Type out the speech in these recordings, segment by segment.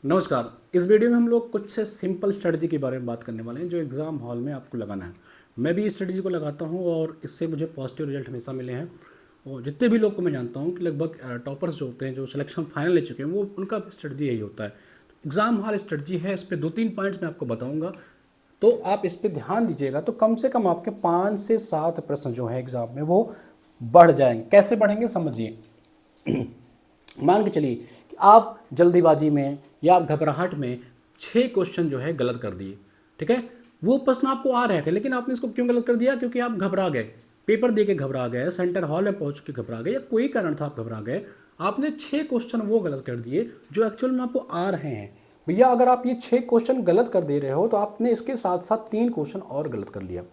नमस्कार। इस वीडियो में हम लोग कुछ से सिंपल स्ट्रेटजी के बारे में बात करने वाले हैं जो एग्ज़ाम हॉल में आपको लगाना है। मैं भी इस स्ट्रेटजी को लगाता हूं और इससे मुझे पॉजिटिव रिजल्ट हमेशा मिले हैं। और जितने भी लोग को मैं जानता हूं कि लगभग टॉपर्स जो होते हैं, जो सिलेक्शन फाइनल ले चुके हैं, वो उनका भी स्ट्रेटजी यही होता है। एग्ज़ाम हॉल स्ट्रेटजी है, इस पर 2-3 पॉइंट्स मैं आपको बताऊँगा, तो आप इस पर ध्यान दीजिएगा। तो कम से कम आपके 5 से 7 प्रश्न जो है एग्ज़ाम में वो बढ़ जाएंगे। कैसे बढ़ेंगे समझिए। मान के चलिए कि आप जल्दीबाजी में या आप घबराहट में 6 क्वेश्चन जो है गलत कर दिए। ठीक है, वो प्रश्न आपको आ रहे थे लेकिन आपने इसको क्यों गलत कर दिया? क्योंकि आप घबरा गए, पेपर दे के घबरा गए, सेंटर हॉल में पहुंच के घबरा गए, या कोई कारण था आप घबरा गए। आपने 6 क्वेश्चन वो गलत कर दिए जो एक्चुअल में आपको आ रहे हैं। भैया अगर आप ये 6 क्वेश्चन गलत कर दे रहे हो तो आपने इसके साथ साथ 3 क्वेश्चन और गलत कर लिया।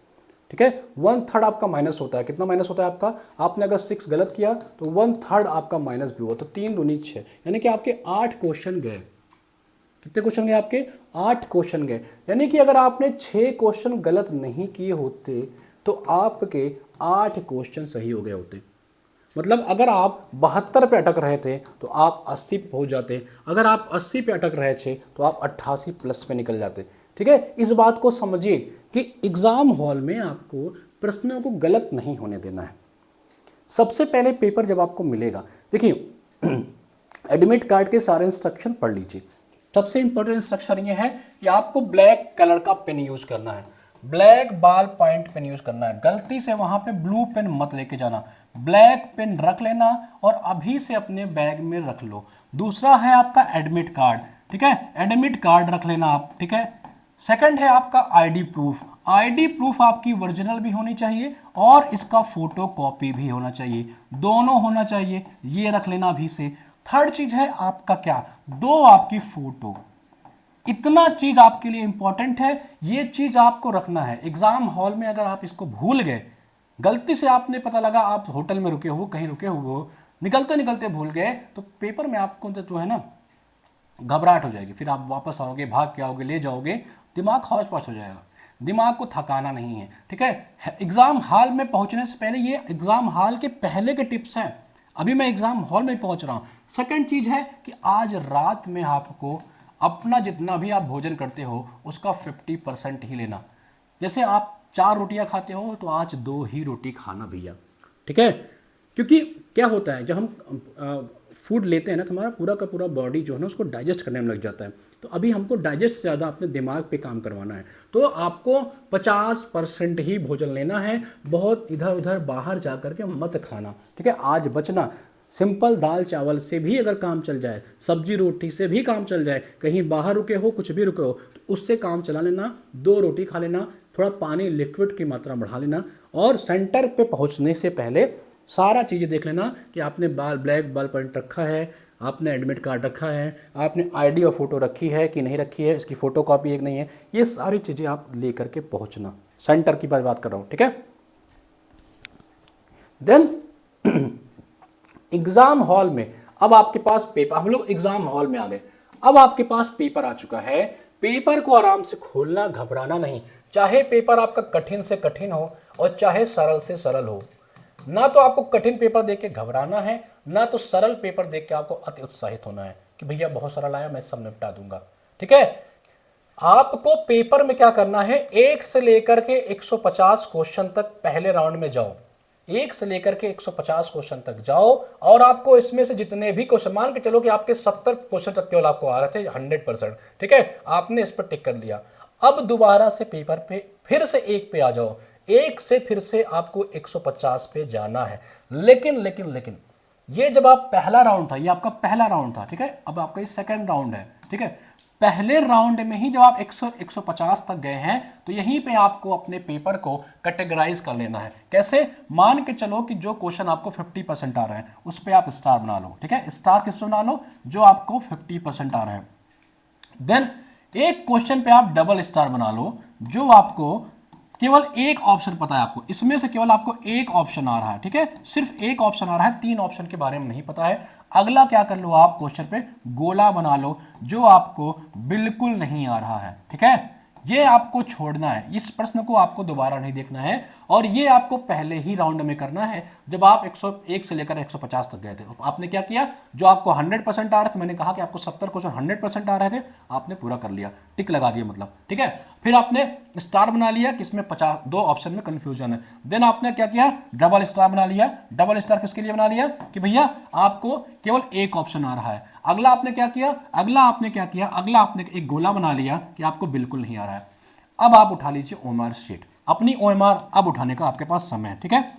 ठीक है, 1/3 आपका माइनस होता है। कितना माइनस होता है आपका? आपने अगर 6 गलत किया तो 1/3 आपका माइनस भी हुआ, तो 3 दूनी 6, यानी कि आपके 8 क्वेश्चन गए। कितने क्वेश्चन गए आपके? 8 क्वेश्चन गए। यानी कि अगर आपने 6 क्वेश्चन गलत नहीं किए होते तो आपके 8 क्वेश्चन सही हो गए होते। मतलब अगर आप 72 पे अटक रहे थे तो आप 80 पे पहुंच जाते। अगर आप 80 पे अटक रहे थे तो आप 88 प्लस पे निकल जाते। ठीक है, इस बात को समझिए कि एग्जाम हॉल में आपको प्रश्नों को गलत नहीं होने देना है। सबसे पहले पेपर जब आपको मिलेगा, देखिए एडमिट कार्ड के सारे इंस्ट्रक्शन पढ़ लीजिए। सबसे इंपॉर्टेंट इंस्ट्रक्शन ये है कि आपको ब्लैक कलर का पेन यूज करना है, black ball point pen use करना है। गलती से वहां पे ब्लू पेन मत लेके जाना, ब्लैक पेन रख लेना और अभी से अपने बैग में रख लो। दूसरा है आपका एडमिट कार्ड। ठीक है, एडमिट कार्ड रख लेना आप। ठीक है, सेकंड है आपका आईडी प्रूफ। आईडी प्रूफ आपकी ओरिजिनल भी होनी चाहिए और इसका फोटो कॉपी भी होना चाहिए, दोनों होना चाहिए, ये रख लेना अभी से। थर्ड चीज है आपका क्या? 2 आपकी फोटो। इतना चीज आपके लिए इंपॉर्टेंट है, ये चीज आपको रखना है। एग्जाम हॉल में अगर आप इसको भूल गए, गलती से आपने पता लगा आप होटल में रुके हो, कहीं रुके हो, निकलते निकलते भूल गए, तो पेपर में आपको जो है ना घबराहट हो जाएगी। फिर आप वापस आओगे, भाग के आओगे, ले जाओगे, दिमाग हौच पौच हो जाएगा। दिमाग को थकाना नहीं है। ठीक है, एग्जाम हॉल में पहुंचने से पहले, ये एग्जाम हॉल के पहले के टिप्स हैं। अभी मैं एग्जाम हॉल में पहुंच रहा हूं। सेकंड चीज है कि आज रात में आपको अपना जितना भी आप भोजन करते हो उसका 50% ही लेना। जैसे आप 4 रोटियां खाते हो तो आज 2 ही रोटी खाना भैया। ठीक है, क्योंकि क्या होता है जब हम फूड लेते हैं ना तो हमारा पूरा का पूरा बॉडी जो है ना उसको डाइजेस्ट करने में लग जाता है। तो अभी हमको डाइजेस्ट से ज़्यादा अपने दिमाग पे काम करवाना है। तो आपको 50% ही भोजन लेना है, बहुत इधर उधर बाहर जा कर के मत खाना। ठीक है, आज बचना। सिंपल दाल चावल से भी अगर काम चल जाए, सब्जी रोटी से भी काम चल जाए, कहीं बाहर रुके हो, कुछ भी रुके हो, तो उससे काम चला लेना। 2 रोटी खा लेना, थोड़ा पानी लिक्विड की मात्रा बढ़ा लेना, और सेंटर पे पहुंचने से पहले सारा चीज़ें देख लेना कि आपने ब्लैक बॉल पॉइंट रखा है, आपने एडमिट कार्ड रखा है, आपने आईडी और फोटो रखी है कि नहीं रखी है, इसकी फोटो कॉपी एक नहीं है। ये सारी चीज़ें आप लेकर के पहुंचना। सेंटर की बात कर रहा हूँ। ठीक है, देन एग्जाम हॉल में अब आपके पास पेपर, हम लोग एग्जाम हॉल में आ गए, अब आपके पास पेपर आ चुका है। पेपर को आराम से खोलना, घबराना नहीं। चाहे पेपर आपका कठिन से कठिन हो और चाहे सरल से सरल हो, ना तो आपको कठिन पेपर देख के घबराना है, ना तो सरल पेपर देख के आपको अति उत्साहित होना है कि भैया बहुत सरल आया, मैं सब निपटा दूंगा। ठीक है, आपको पेपर में क्या करना है, 1 से लेकर के 150 क्वेश्चन तक पहले राउंड में जाओ। 1 से लेकर के 150 क्वेश्चन तक जाओ और आपको इसमें से जितने भी क्वेश्चन, मान के चलो कि आपके 70 क्वेश्चन तक केवल आपको आ रहे थे 100%। ठीक है, आपने इस पर टिक कर दिया। अब दोबारा से पेपर पे फिर से 1 पे आ जाओ, 1 से फिर से आपको 150 पे जाना है। लेकिन लेकिन लेकिन ये जब आप पहला राउंड था, ये आपका पहला राउंड था। ठीक है, अब आपका ये सेकंड राउंड है। ठीक है, पहले राउंड में ही जब आप 100 150 तक गए हैं तो यहीं पे आपको अपने पेपर को कैटेगराइज कर लेना है। कैसे? मान के चलो कि जो क्वेश्चन आपको 50% आ रहा है उस पे आप स्टार बना लो। ठीक है, स्टार किस पे बना लो? जो आपको 50% आ रहा है। देन एक क्वेश्चन पे आप डबल स्टार बना लो, जो आपको केवल एक ऑप्शन पता है, आपको इसमें से केवल आपको एक ऑप्शन आ रहा है। ठीक है, सिर्फ एक ऑप्शन आ रहा है, 3 ऑप्शन के बारे में नहीं पता है। अगला क्या कर लो, आप क्वेश्चन पे गोला बना लो, जो आपको बिल्कुल नहीं आ रहा है। ठीक है, ये आपको छोड़ना है, इस प्रश्न को आपको दोबारा नहीं देखना है, और ये आपको पहले ही राउंड में करना है जब आप 101 से लेकर 150 तक गए थे। आपने क्या किया, जो आपको 100% आ रहे थे, मैंने कहा कि आपको 70 क्वेश्चन 100% आ रहे थे, आपने पूरा कर लिया, टिक लगा दिया मतलब, ठीक है। फिर आपने स्टार बना लिया, किसमें 50 दो ऑप्शन में कंफ्यूजन है। देन आपने क्या किया, डबल स्टार बना लिया। डबल स्टार किसके लिए बना लिया कि भैया आपको केवल एक ऑप्शन आ रहा है। अगला आपने क्या किया, अगला आपने एक गोला बना लिया कि आपको बिल्कुल नहीं आ रहा है। अब आप उठा लीजिए ओएमआर शीट, अपनी ओएमआर अब उठाने का आपके पास समय है, ठीक है।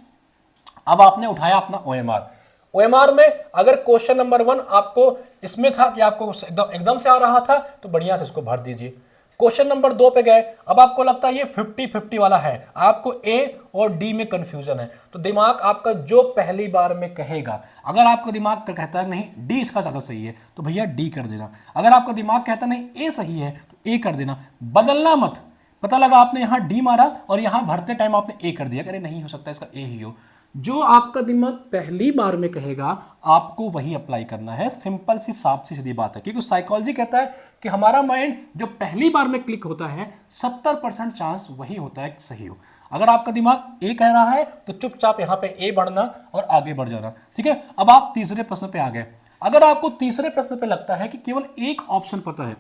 अब आपने उठाया अपना ओएमआर। ओएमआर में अगर क्वेश्चन नंबर 1 आपको इसमें था कि आपको एकदम से आ रहा था तो बढ़िया से इसको भर दीजिए। क्वेश्चन नंबर 2 पे गए, अब आपको लगता है ये 50-50 वाला है, आपको ए और डी में कंफ्यूजन है, तो दिमाग आपका जो पहली बार में कहेगा, अगर आपका दिमाग कहता है नहीं डी इसका ज्यादा सही है तो भैया डी कर देना। अगर आपका दिमाग कहता नहीं ए सही है तो ए कर देना, बदलना मत। पता लगा आपने यहां डी मारा और यहां भरते टाइम आपने ए कर दिया, अरे नहीं हो सकता इसका ए ही हो। जो आपका दिमाग पहली बार में कहेगा आपको वही अप्लाई करना है। सिंपल सी साफ सी सीधी बात है, क्योंकि साइकोलॉजी कहता है कि हमारा माइंड जो पहली बार में क्लिक होता है 70% चांस वही होता है कि सही हो। अगर आपका दिमाग ए कह रहा है तो चुपचाप यहां पे ए बढ़ना और आगे बढ़ जाना, ठीक है। अब आप तीसरे प्रश्न पे आ गए। अगर आपको तीसरे प्रश्न पे लगता है कि केवल एक ऑप्शन पता है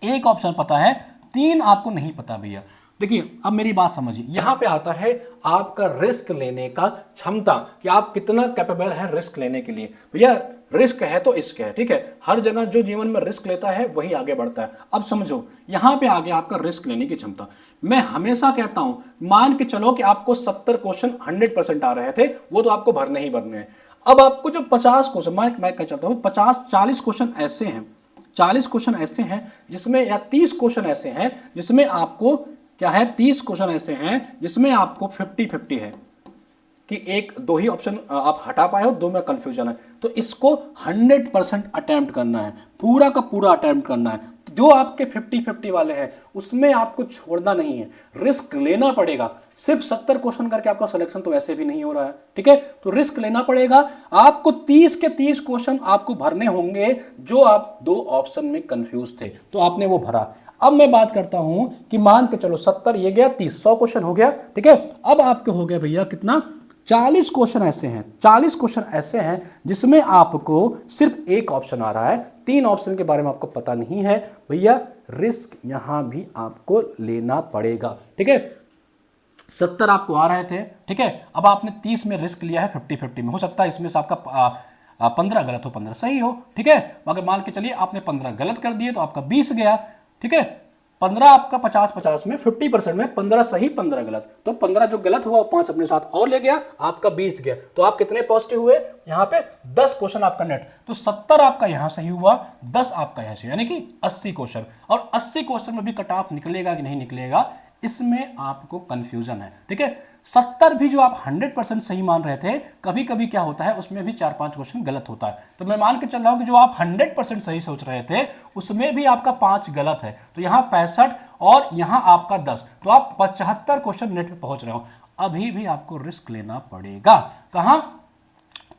एक ऑप्शन पता है, 3 आपको नहीं पता भैया, देखिए अब मेरी बात समझिए, यहां पे आता है आपका रिस्क लेने का क्षमता, कि आप कितना कैपेबल है रिस्क लेने के लिए। भैया रिस्क है तो इश्क है, ठीक है। हर जगह जो जीवन में रिस्क लेता है वही आगे बढ़ता है। अब समझो यहां पे आ गया आपका रिस्क लेने की क्षमता। मैं हमेशा कहता हूं, मान के चलो कि आपको 70 क्वेश्चन 100% आ रहे थे, वो तो आपको भरने ही भरने हैं। अब आपको जो 50 क्वेश्चन, मैं कह चलता हूं 50-40 क्वेश्चन ऐसे हैं, 40 क्वेश्चन ऐसे हैं जिसमें, या 30 क्वेश्चन ऐसे हैं जिसमें आपको क्या है, 30 क्वेश्चन ऐसे हैं जिसमें आपको 50-50 है कि एक दो ही ऑप्शन आप हटा पाए हो, दो में कंफ्यूजन है, तो इसको 100% अटेम्प्ट करना है, पूरा का पूरा अटेम्प्ट करना है। जो आपके 50-50 वाले हैं उसमें आपको छोड़ना नहीं है, रिस्क लेना पड़ेगा। सिर्फ 70 क्वेश्चन करके आपका सिलेक्शन तो वैसे भी नहीं हो रहा है, ठीक है, तो रिस्क लेना पड़ेगा। आपको 30 के 30 क्वेश्चन आपको भरने होंगे जो आप दो ऑप्शन में कंफ्यूज थे, तो आपने वो भरा। अब मैं बात करता हूं कि मान के चलो 70 ये गया, 30 100 क्वेश्चन हो गया, ठीक है। अब आपके हो गया भैया कितना, 40 क्वेश्चन ऐसे हैं, 40 क्वेश्चन ऐसे हैं जिसमें आपको सिर्फ एक ऑप्शन आ रहा है, 3 ऑप्शन के बारे में आपको पता नहीं है। भैया रिस्क यहां भी आपको लेना पड़ेगा, ठीक है। 70 आपको आ रहे थे, ठीक है, अब आपने 30 में रिस्क लिया है, 50-50 में। हो सकता है इसमें से आपका 15 गलत हो, 15 सही हो, ठीक है। मगर मान के चलिए आपने 15 गलत कर दिए तो आपका 20 गया, ठीक है। 15 आपका 50-50 में 50% में 15 सही 15 गलत, तो 15 जो गलत हुआ वो 5 अपने साथ और ले गया, आपका 20 गया। तो आप कितने पॉजिटिव हुए, यहाँ पे 10 क्वेश्चन आपका नेट, तो 70 आपका यहां सही हुआ, 10 आपका यहां से, यानी कि 80 क्वेश्चन। और 80 क्वेश्चन में भी कट ऑफ निकलेगा कि नहीं निकलेगा, इसमें आपको कंफ्यूजन है, ठीक है। 70 भी जो आप 100% सही मान रहे थे, कभी कभी क्या होता है उसमें भी 4-5 क्वेश्चन गलत होता है। तो मैं मान के चल रहा हूं कि जो आप 100% सही सोच रहे थे उसमें भी आपका 5 गलत है, तो यहां 65 और यहां आपका 10, तो आप 75 क्वेश्चन नेट पे पहुंच रहे हो। अभी भी आपको रिस्क लेना पड़ेगा, कहां,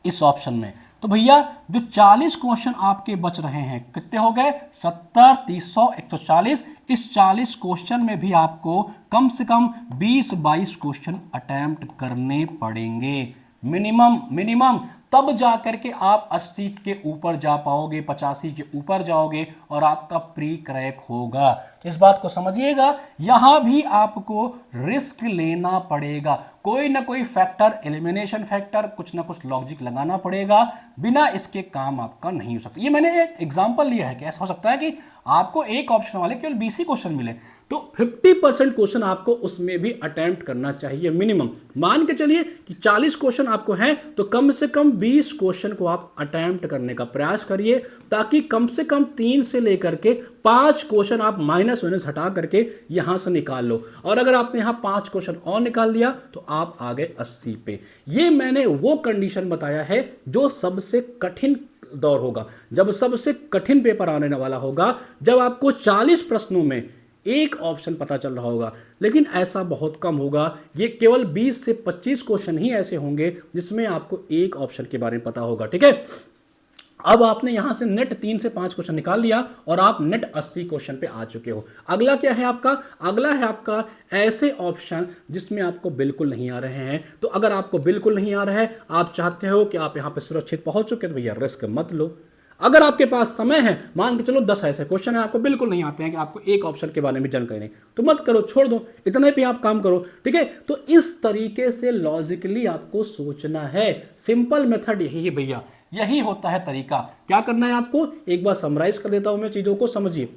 इस ऑप्शन में। तो भैया जो 40 क्वेश्चन आपके बच रहे हैं, कितने हो गए, 70, 30, 100, 140। इस 40 क्वेश्चन में भी आपको कम से कम 20-22 क्वेश्चन अटेम्प्ट करने पड़ेंगे, मिनिमम। तब जाकर के आप 80 के ऊपर जा पाओगे, 85 के ऊपर जाओगे और आपका प्री क्रैक होगा। तो इस बात को समझिएगा, यहां भी आपको रिस्क लेना पड़ेगा, कोई ना कोई फैक्टर, एलिमिनेशन फैक्टर, कुछ ना कुछ लॉजिक लगाना पड़ेगा, बिना इसके काम आपका नहीं हो सकता। ये मैंने एक एग्जांपल लिया है कि ऐसा हो सकता है कि आपको एक ऑप्शन वाले केवल 20 ही क्वेश्चन मिले, तो 50% क्वेश्चन आपको उसमें भी अटेम्प्ट करना चाहिए मिनिमम। मान के चलिए कि 40 क्वेश्चन आपको हैं, तो कम से कम 20 क्वेश्चन को आप अटेम्प्ट करने का प्रयास करिए, ताकि कम से कम 3 से लेकर के 5 क्वेश्चन आप माइनस हटा करके यहां से निकाल लो। और अगर आपने यहां 5 क्वेश्चन और निकाल दिया तो आप आ गए 80 पे। ये मैंने वो कंडीशन बताया है जो सबसे कठिन दौर होगा, जब सबसे कठिन पेपर आने वाला होगा, जब आपको 40 प्रश्नों में एक ऑप्शन पता चल रहा होगा। लेकिन ऐसा बहुत कम होगा, ये केवल 20 से 25 क्वेश्चन ही ऐसे होंगे जिसमें आपको एक ऑप्शन के बारे में पता होगा, ठीक है। अब आपने यहां से नेट 3 से 5 क्वेश्चन निकाल लिया और आप नेट 80 क्वेश्चन पे आ चुके हो। अगला क्या है आपका? अगला है आपका ऐसे ऑप्शन जिसमें आपको बिल्कुल नहीं आ रहे हैं। तो अगर आपको बिल्कुल नहीं आ रहा है, आप चाहते हो कि आप यहां पे सुरक्षित पहुंच चुके, तो भैया रिस्क मत लो। अगर आपके पास समय है, मान के चलो 10 ऐसे क्वेश्चन है आपको बिल्कुल नहीं आते हैं, कि आपको एक ऑप्शन के बारे में जानकारी नहीं, तो मत करो, छोड़ दो, इतने पे आप काम करो, ठीक है। तो इस तरीके से लॉजिकली आपको सोचना है। सिंपल मेथड यही है भैया, यही होता है तरीका। क्या करना है आपको, एक बार समराइज कर देता हूं मैं चीजों को, समझिए।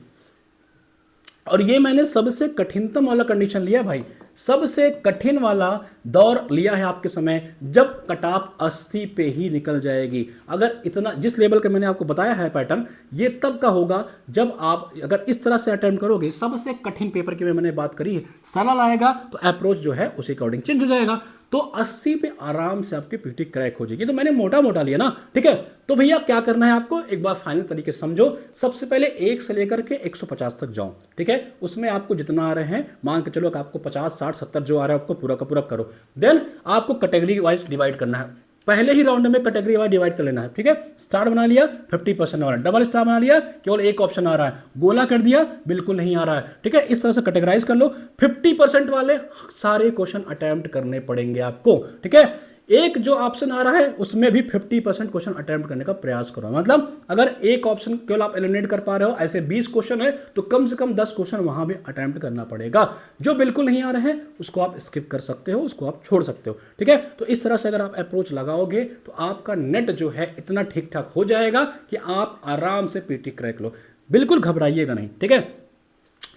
और ये मैंने सबसे कठिनतम वाला कंडीशन लिया भाई, सबसे कठिन वाला दौर लिया है आपके समय, जब कटाप 80 पे ही निकल जाएगी। अगर इतना जिस लेवल का मैंने आपको बताया है पैटर्न, ये तब का होगा जब आप अगर इस तरह से अटेम्प्ट करोगे। सबसे कठिन पेपर की मैंने बात करी है, सरल आएगा तो अप्रोच जो है उसी अकॉर्डिंग चेंज हो जाएगा। तो 80 पे आराम से आपकी पीटी क्रैक हो जाएगी। तो मैंने मोटा मोटा लिया ना, ठीक है। तो भैया क्या करना है आपको, एक बार फाइनल तरीके से समझो। सबसे पहले 1 से लेकर के 150 तक जाओ, ठीक है। उसमें आपको जितना आ रहे हैं, मान के चलो कि आपको 50, 60, 70 जो आ रहा है आपको पूरा का पूरा करो। देन आपको कैटेगरी वाइज डिवाइड करना है। पहले ही राउंड में कैटेगरी वाइज डिवाइड कर लेना है, ठीक है। स्टार बना लिया 50% वाला, डबल स्टार बना लिया केवल एक ऑप्शन आ रहा है, गोला कर दिया बिल्कुल नहीं आ रहा है, ठीक है। इस तरह से कैटेगराइज कर लो। 50% वाले सारे क्वेश्चन अटेम्प्ट करने पड़ेंगे आपको, ठीक है। एक जो ऑप्शन आ रहा है उसमें भी 50% क्वेश्चन अटेम्प्ट करने का प्रयास करो। मतलब अगर एक ऑप्शन केवल आप एलिमिनेट कर पा रहे हो, ऐसे 20 क्वेश्चन है, तो कम से कम 10 क्वेश्चन वहां भी अटेम्प्ट करना पड़ेगा। जो बिल्कुल नहीं आ रहे हैं उसको आप स्किप कर सकते हो, उसको आप छोड़ सकते हो, ठीक है। तो इस तरह से अगर आप अप्रोच लगाओगे तो आपका नेट जो है इतना ठीक ठाक हो जाएगा कि आप आराम से पीटी क्रैक लो। बिल्कुल घबराइएगा नहीं, ठीक है।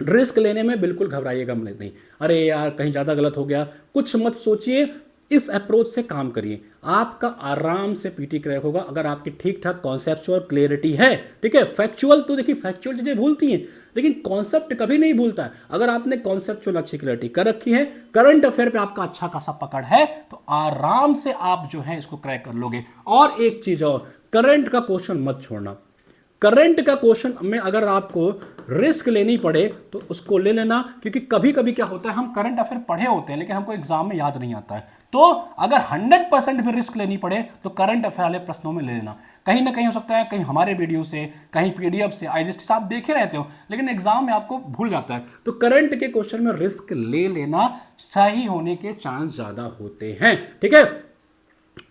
रिस्क लेने में बिल्कुल घबराइएगा नहीं, अरे यार कहीं ज़्यादा गलत हो गया, कुछ मत सोचिए। इस अप्रोच से काम करिए, आपका आराम से पीटी क्रैक होगा अगर आपकी ठीक ठाक कॉन्सेप्चुअल क्लियरिटी है, ठीक है। फैक्चुअल तो देखिए, फैक्चुअल चीजें भूलती हैं, लेकिन कॉन्सेप्ट कभी नहीं भूलता है। अगर आपने कॉन्सेप्चुअल अच्छी क्लियरिटी कर रखी है, करंट अफेयर पे आपका अच्छा खासा पकड़ है, तो आराम से आप जो है इसको क्रैक कर लोगे। और एक चीज और, करंट का क्वेश्चन मत छोड़ना। करंट का क्वेश्चन में अगर आपको रिस्क लेनी पड़े तो उसको ले लेना, क्योंकि कभी कभी क्या होता है, हम करंट अफेयर पढ़े होते हैं लेकिन हमको एग्जाम में याद नहीं आता है। तो अगर 100% भी रिस्क लेनी पड़े तो करंट अफेयर वाले प्रश्नों में ले लेना। कहीं ना कहीं हो सकता है, कहीं हमारे वीडियो से, कहीं पीडीएफ से, आईजीएसटी से आप देखे रहते हो, लेकिन एग्जाम में आपको भूल जाता है। तो करंट के क्वेश्चन में रिस्क ले लेना, सही होने के चांस ज्यादा होते हैं, ठीक है।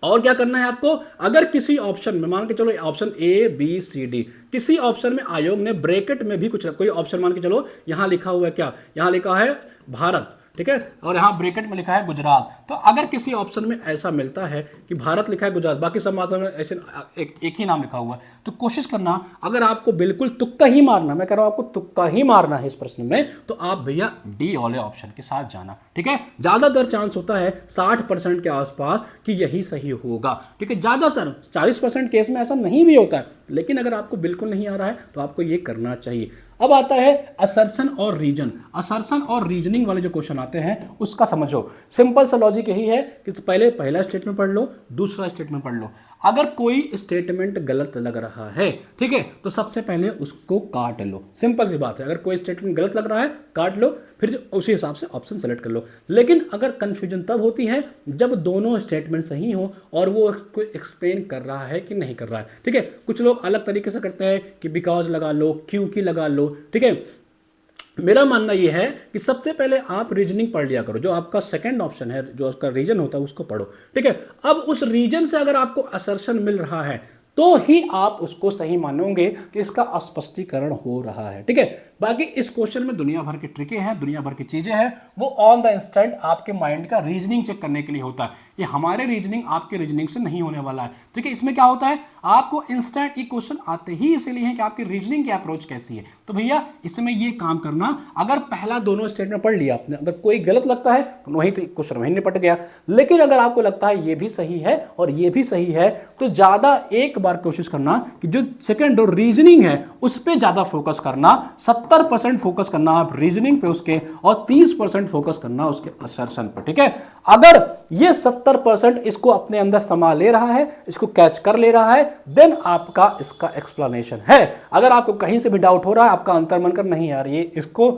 और क्या करना है आपको, अगर किसी ऑप्शन में मान के चलो option A B C D, किसी ऑप्शन में आयोग ने ब्रैकेट में भी कुछ कोई ऑप्शन मान के चलो, यहां लिखा हुआ है क्या, यहां लिखा है भारत, ठीक है, और यहां ब्रैकेट में लिखा है गुजरात। तो अगर किसी ऑप्शन में ऐसा मिलता है कि भारत लिखा है गुजरात, बाकी सब मात्रा में ऐसे एक ही नाम लिखा हुआ है, तो कोशिश करना, अगर आपको बिल्कुल तुक्का ही मारना, मैं कह रहा हूं आपको तुक्का ही मारना है इस प्रश्न में, तो आप भैया डी वाले ऑप्शन के साथ जाना, ठीक है। ज्यादातर चांस होता है 60% के आसपास कि यही सही होगा, ठीक है। ज्यादातर 40% केस में ऐसा नहीं भी होता है, लेकिन अगर आपको बिल्कुल नहीं आ रहा है तो आपको ये करना चाहिए। अब आता है असर्शन और रीजन। असर्शन और रीजनिंग वाले जो क्वेश्चन आते हैं उसका समझो। सिंपल सा लॉजिक यही है कि पहले पहला स्टेटमेंट पढ़ लो, दूसरा स्टेटमेंट पढ़ लो। अगर कोई स्टेटमेंट गलत लग रहा है, ठीक है, तो सबसे पहले उसको काट लो। सिंपल सी बात है, अगर कोई स्टेटमेंट गलत लग रहा है काट लो, फिर उसी हिसाब से ऑप्शन सेलेक्ट कर लो। लेकिन अगर कंफ्यूजन तब होती है जब दोनों स्टेटमेंट सही हो और वो उसको एक्सप्लेन कर रहा है कि नहीं कर रहा है, ठीक है। कुछ लोग अलग तरीके से करते हैं कि बिकॉज लगा लो, क्योंकि लगा लो, ठीक है। मेरा मानना यह है कि सबसे पहले आप रीजनिंग पढ़ लिया करो, जो आपका सेकंड ऑप्शन है, जो उसका रीजन होता है उसको पढ़ो, ठीक है। अब उस रीजन से अगर आपको असर्शन मिल रहा है तो ही आप उसको सही मानोगे कि इसका स्पष्टीकरण हो रहा है, ठीक है। बाकी इस क्वेश्चन में दुनिया भर की ट्रिकें हैं, दुनिया भर की चीजें हैं, वो ऑन द इंस्टेंट आपके माइंड का रीजनिंग चेक करने के लिए होता है। ये हमारे रीजनिंग आपके रीजनिंग से नहीं होने वाला है, ठीक है। इसमें क्या होता है, आपको इंस्टेंट ये क्वेश्चन आते ही इसीलिए है कि आपकी रीजनिंग की अप्रोच कैसी है। तो भैया इसमें ये काम करना, अगर पहला दोनों स्टेटमेंट पढ़ लिया आपने, अगर कोई गलत लगता है तो वही तो क्वेश्चन वही निपट गया। लेकिन अगर आपको लगता है ये भी सही है और ये भी सही है, तो ज्यादा एक बार कोशिश करना कि जो सेकंड और रीजनिंग है उस पर ज्यादा फोकस करना। 70% फोकस करना आप रीजनिंग पे उसके, और 30% फोकस करना उसके असर्शन पे, ठीक है। अगर ये 70% इसको अपने अंदर समा ले रहा है, इसको कैच कर ले रहा है, देन आपका इसका एक्सप्लेनेशन है। अगर आपको कहीं से भी डाउट हो रहा है, आपका अंतर्मन कर नहीं यार ये इसको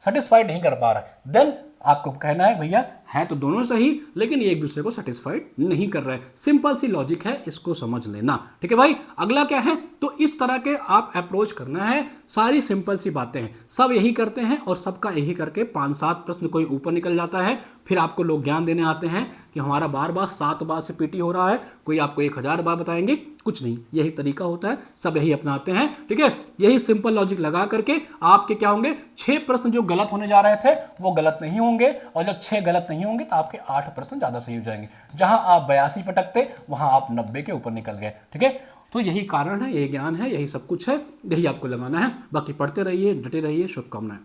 सेटिस्फाइड नहीं कर पा रहा है, देन आपको कहना है भैया है तो दोनों सही, लेकिन ये एक दूसरे को सेटिस्फाइड नहीं कर रहे हैं। सिंपल सी लॉजिक है, इसको समझ लेना। ठीक है भाई, अगला क्या है, तो इस तरह के आप अप्रोच करना है। सारी सिंपल सी बातें हैं, सब यही करते हैं और सबका यही करके 5-7 प्रश्न कोई ऊपर निकल जाता है। फिर आपको लोग ज्ञान देने आते हैं कि हमारा बार बार 7 बार से पीटी हो रहा है, कोई आपको 1000 बार बताएंगे, कुछ नहीं, यही तरीका होता है, सब यही अपनाते हैं। ठीक है, यही सिंपल लॉजिक लगा करके आपके क्या होंगे, 6 प्रश्न जो गलत होने जा रहे थे वो गलत नहीं होंगे, और जब 6 गलत नहीं होंगे तो आपके 8 प्रश्न ज्यादा सही हो जाएंगे। जहां आप 82 पटकते वहां आप 90 के ऊपर निकल गए। ठीक है, तो यही कारण है, यही ज्ञान है, यही सब कुछ है, यही आपको लगाना है। बाकी पढ़ते रहिए, डटे रहिए, शुभकामनाएं।